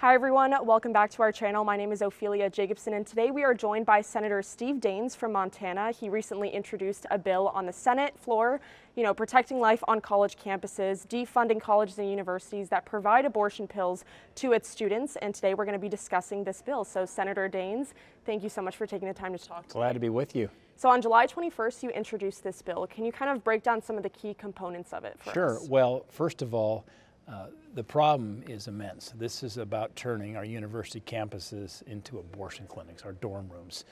Hi everyone, welcome back to our channel. My name is Ophelia Jacobson and today we are joined by Senator Steve Daines from Montana. He recently introduced a bill on the Senate floor, protecting life on college campuses, defunding colleges and universities that provide abortion pills to its students, and today we're going to be discussing this bill. So Senator Daines, thank you so much for taking the time to talk today. Glad to be with you. So on July 21st, you introduced this bill. Can you kind of break down some of the key components of it for us? Sure. Well, first of all, the problem is immense. This is about turning our university campuses into abortion clinics, our dorm rooms.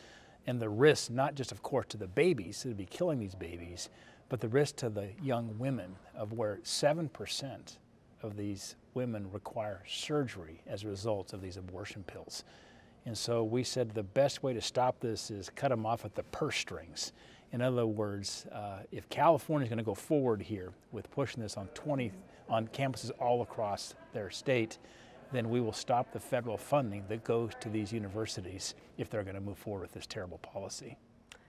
And the risk, not just of course to the babies, who'd be killing these babies, but the risk to the young women, of where 7% of these women require surgery as a result of these abortion pills. And so we said the best way to stop this is cut them off at the purse strings. In other words, if California is going to go forward here with pushing this on campuses all across their state, then we will stop the federal funding that goes to these universities if they're going to move forward with this terrible policy.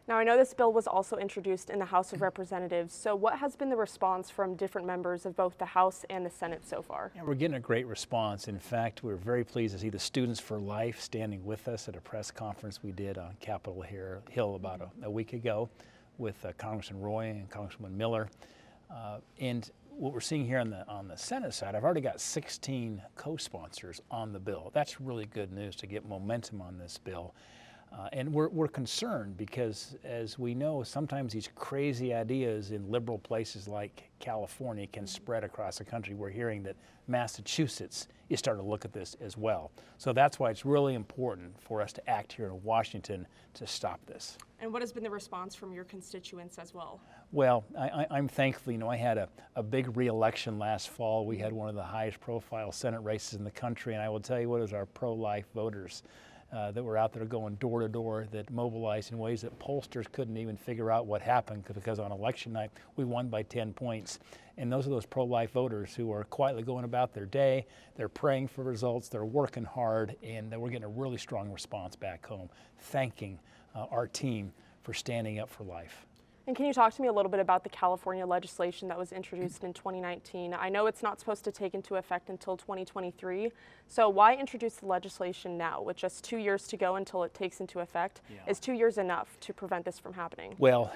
Now, I know this bill was also introduced in the House of Representatives, so what has been the response from different members of both the House and the Senate so far? Yeah, we're getting a great response. In fact, we're very pleased to see the Students for Life standing with us at a press conference we did on Capitol Hill about a week ago with Congressman Roy and Congresswoman Miller. And what we're seeing here on the Senate side, I've already got 16 co-sponsors on the bill. That's really good news to get momentum on this bill. And we're concerned because, as we know, sometimes these crazy ideas in liberal places like California can spread across the country. We're hearing that Massachusetts is starting to look at this as well. So that's why it's really important for us to act here in Washington to stop this. And what has been the response from your constituents as well? Well, I'm thankful. I had a big re-election last fall. We had one of the highest profile Senate races in the country, and I will tell you what, it was our pro-life voters that were out there going door to door, that mobilized in ways that pollsters couldn't even figure out what happened, because on election night we won by 10 points. And those are those pro-life voters who are quietly going about their day. They're praying for results, they're working hard, and we're getting a really strong response back home, thanking our team for standing up for life. And can you talk to me a little bit about the California legislation that was introduced in 2019? I know it's not supposed to take into effect until 2023, so why introduce the legislation now with just 2 years to go until it takes into effect? Yeah. Is 2 years enough to prevent this from happening? Well,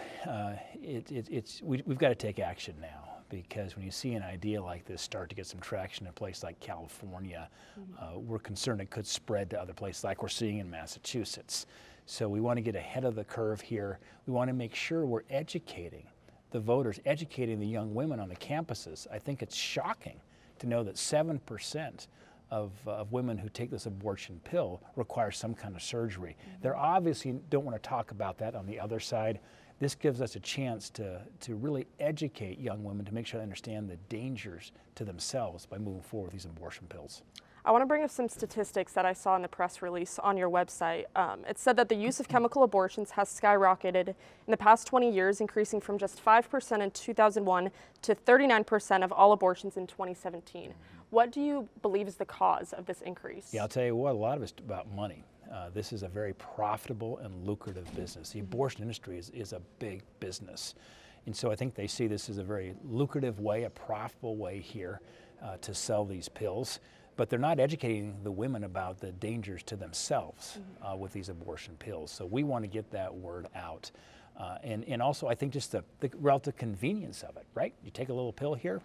we've got to take action now, because when you see an idea like this start to get some traction in a place like California, we're concerned it could spread to other places like we're seeing in Massachusetts. So we want to get ahead of the curve here. We want to make sure we're educating the voters, educating the young women on the campuses. I think it's shocking to know that 7% of women who take this abortion pill require some kind of surgery. They obviously don't want to talk about that on the other side. This gives us a chance to really educate young women to make sure they understand the dangers to themselves by moving forward with these abortion pills. I want to bring up some statistics that I saw in the press release on your website. It said that the use of chemical abortions has skyrocketed in the past 20 years, increasing from just 5% in 2001 to 39% of all abortions in 2017. What do you believe is the cause of this increase? Yeah, I'll tell you what, a lot of it's about money. This is a very profitable and lucrative business. The abortion industry is a big business. And so I think they see this as a very lucrative way, a profitable way here to sell these pills. But they're not educating the women about the dangers to themselves with these abortion pills. So we want to get that word out. And also, I think just the relative convenience of it, right? You take a little pill here,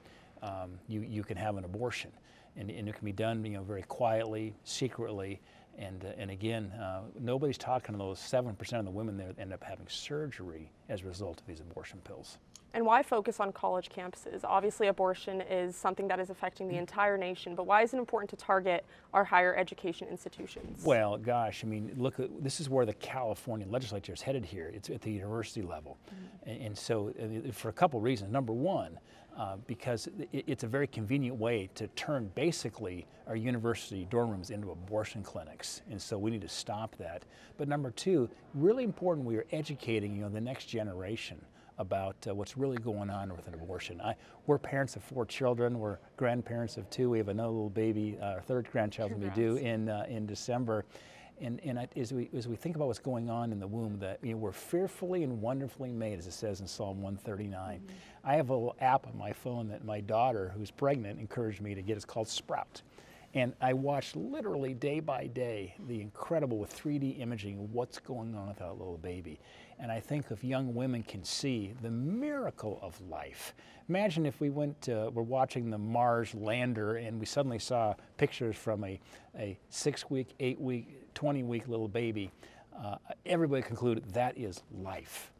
you can have an abortion. And it can be done very quietly, secretly. And again, nobody's talking to those 7% of the women that end up having surgery as a result of these abortion pills. And why focus on college campuses? Obviously, abortion is something that is affecting the entire nation, but why is it important to target our higher education institutions? Well, gosh, I mean, look, this is where the California legislature is headed here. It's at the university level. And so for a couple reasons. Number one, because it's a very convenient way to turn basically our university dorm rooms into abortion clinics, and so we need to stop that. But number two, really important, we are educating the next generation about what's really going on with an abortion. We're parents of 4 children. We're grandparents of 2. We have another little baby, our 3rd grandchild will be due in December. And as we think about what's going on in the womb, that we're fearfully and wonderfully made, as it says in Psalm 139. I have a little app on my phone that my daughter, who's pregnant, encouraged me to get. It's called Sprout. And I watched literally day by day the incredible with 3D imaging of what's going on with that little baby. And I think if young women can see the miracle of life. Imagine if we we're watching the Mars lander and we suddenly saw pictures from a 6-week, 8-week, 20-week little baby. Everybody concluded that is life.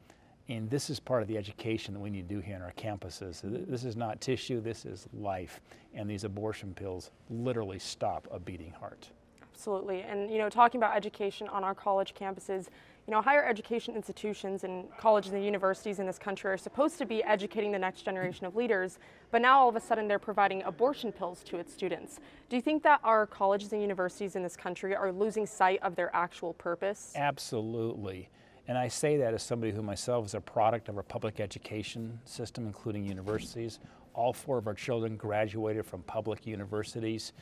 And this is part of the education that we need to do here on our campuses. This is not tissue, this is life. And these abortion pills literally stop a beating heart. Absolutely. And, talking about education on our college campuses, higher education institutions and colleges and universities in this country are supposed to be educating the next generation of leaders, but now all of a sudden they're providing abortion pills to its students. Do you think that our colleges and universities in this country are losing sight of their actual purpose? Absolutely. And I say that as somebody who myself is a product of our public education system, including universities. All 4 of our children graduated from public universities,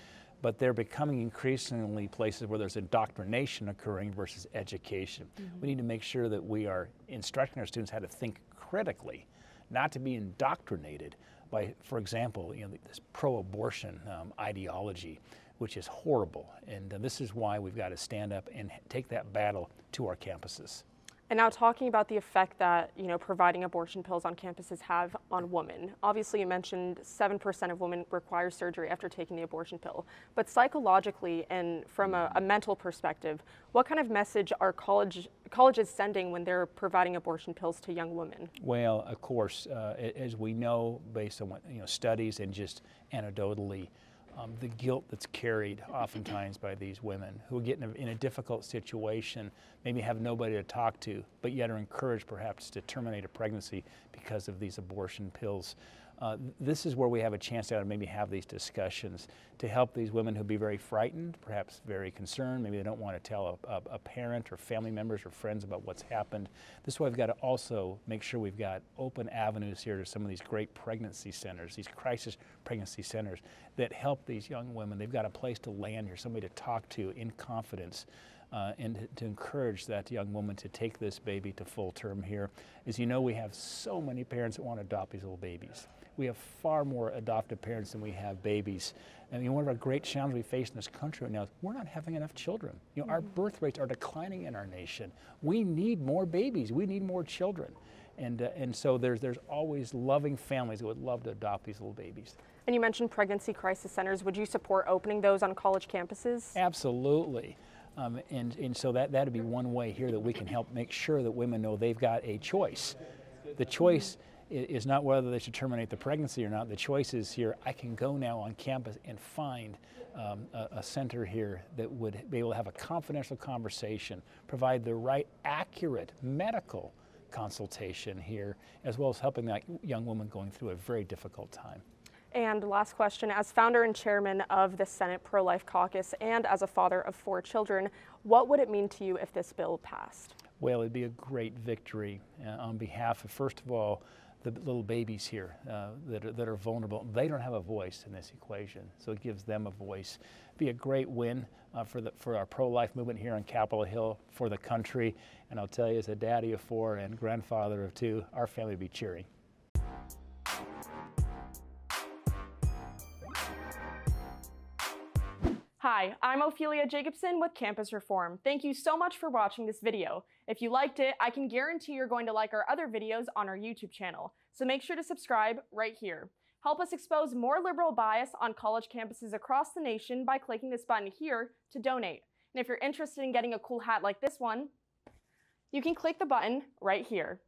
but they're becoming increasingly places where there's indoctrination occurring versus education. Mm-hmm. We need to make sure that we are instructing our students how to think critically, not to be indoctrinated by, for example, this pro-abortion ideology, which is horrible. And this is why we've got to stand up and take that battle to our campuses. And now talking about the effect that, providing abortion pills on campuses have on women. Obviously, you mentioned 7% of women require surgery after taking the abortion pill. But psychologically and from a mental perspective, what kind of message are colleges sending when they're providing abortion pills to young women? Well, of course, as we know, based on what, studies and just anecdotally, the guilt that's carried oftentimes by these women who get in a difficult situation, maybe have nobody to talk to, but yet are encouraged perhaps to terminate a pregnancy because of these abortion pills. This is where we have a chance to maybe have these discussions to help these women who be very frightened, perhaps very concerned, maybe they don't want to tell a parent or family members or friends about what's happened. This is why we've got to also make sure we've got open avenues here to some of these great pregnancy centers, these crisis pregnancy centers that help these young women. They've got a place to land here, somebody to talk to in confidence. And to encourage that young woman to take this baby to full term here. As you know, we have so many parents that want to adopt these little babies. We have far more adoptive parents than we have babies. I mean, one of our great challenges we face in this country right now is we're not having enough children. Our birth rates are declining in our nation. We need more babies. We need more children. And so there's always loving families that would love to adopt these little babies. And you mentioned pregnancy crisis centers. Would you support opening those on college campuses? Absolutely. And so that'd be one way here that we can help make sure that women know they've got a choice. The choice is not whether they should terminate the pregnancy or not. The choice is here, I can go now on campus and find a center here that would be able to have a confidential conversation, provide the right, accurate medical consultation here, as well as helping that young woman going through a very difficult time. And last question, as founder and chairman of the Senate Pro-Life Caucus and as a father of 4 children, what would it mean to you if this bill passed? Well, it'd be a great victory on behalf of, first of all, the little babies here that are vulnerable. They don't have a voice in this equation, so it gives them a voice. It'd be a great win for our pro-life movement here on Capitol Hill, for the country. And I'll tell you, as a daddy of 4 and grandfather of 2, our family would be cheering. Hi, I'm Ophelia Jacobson with Campus Reform. Thank you so much for watching this video. If you liked it, I can guarantee you're going to like our other videos on our YouTube channel, so make sure to subscribe right here. Help us expose more liberal bias on college campuses across the nation by clicking this button here to donate. And if you're interested in getting a cool hat like this one, you can click the button right here.